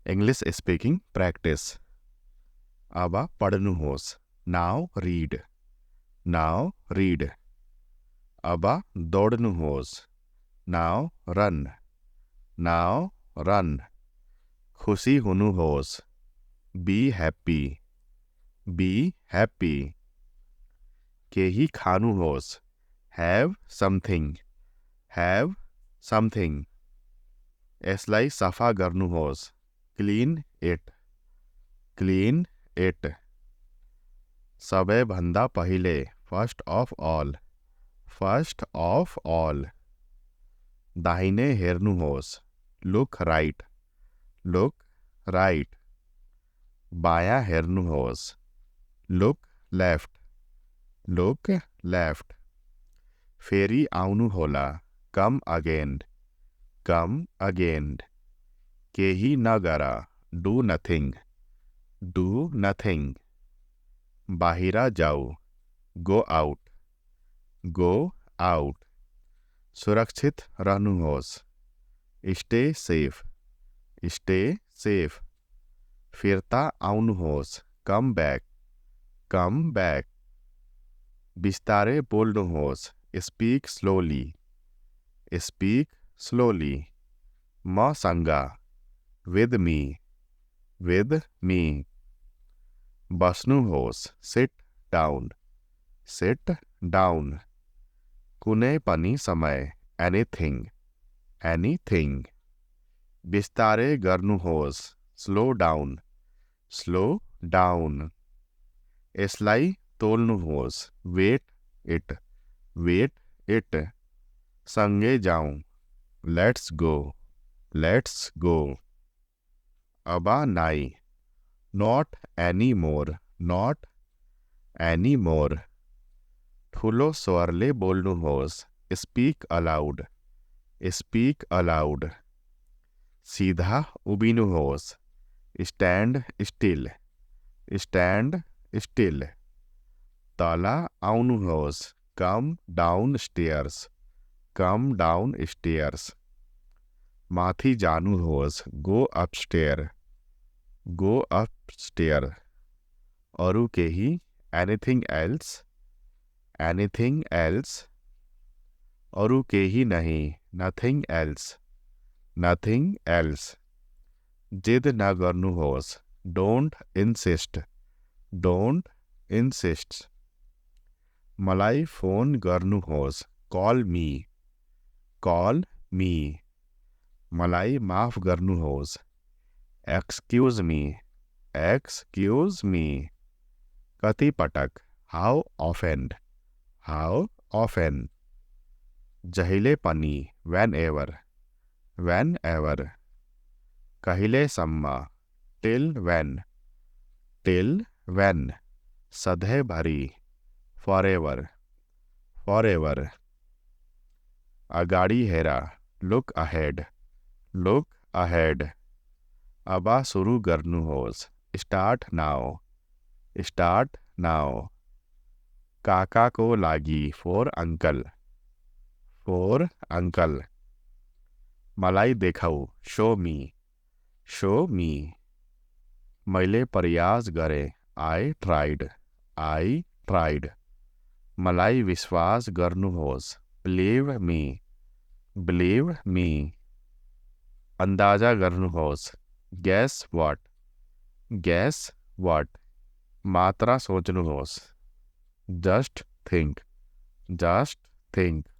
English speaking practice. अब पढ्नुहोस्. Now read. Now read. अब दौड्नुहोस्. Now run. Now run. खुसी हुनुहोस्. Be happy. Be happy. केही खानुहोस्. Have something. Have something. यसलाई सफा गर्नुहोस्. Clean it. Clean it. सबैभन्दा पहिले. First of all. First of all. दाहिने हेर्नुहोस्. Look right. Look right. बायाँ हेर्नुहोस्. Look left. Look left. फेरि आउनुहोला. Come again. Come again. केही नगर. Do nothing. Do nothing. बाहिर जाऊ. Go out. Go out. सुरक्षित रहनुहोस्. Stay safe. Stay safe. फिर्ता आउनुहोस्. Come back. Come back. बिस्तारै बोल्नुहोस्. Speak slowly. Speak slowly. मसँग. With me. With me. बस्नुहोस्. Sit down. Sit down. कुनै पनि समय. Anything. Anything. बिस्तारै गर्नुहोस्. Slow down. Slow down. यसलाई तोल्नुहोस्. Weight it. Weight it. सँगै जाउँ. Let's go. Let's go. अब नाइ. Not anymore. Not anymore. ठुलो स्वरले बोल्नुहोस्. Speak aloud. Speak aloud. सीधा उभिनुहोस्. Stand still. Stand still. तल आउनुहोस्. Come downstairs. Come downstairs. माथि जानुहोस्. Go upstairs. Go upstairs. अरू केही. Anything else? Anything else? अरू केही नहीं. Nothing else. Nothing else. जिद न गर्नुहोस्. Don't insist. Don't insist. मलाई फोन गर्नुहोस्. Call me. Call me. मलाई माफ गर्नुहोस्. Excuse me. Excuse me. कति पटक. How often. How often. जहिले पनि. Whenever. Whenever. कहिलेसम्म. Till when. Till when. सधैँभरि. Forever. Forever. अगाडि हेर. Look ahead. Look ahead. अब सुरु गर्नुहोस्. Start now. Start now. काकाको लागि. For uncle. For uncle. मलाई देखाऊ. Show me. Show me. मैले प्रयास गरे. I tried. I tried. मलाई विश्वास गर्नुहोस्. Believe me. Believe me. अंदाजा गर्नुहोस्. Guess what. Guess what. मात्रा सोच्नुहोस्. Just think. Just think.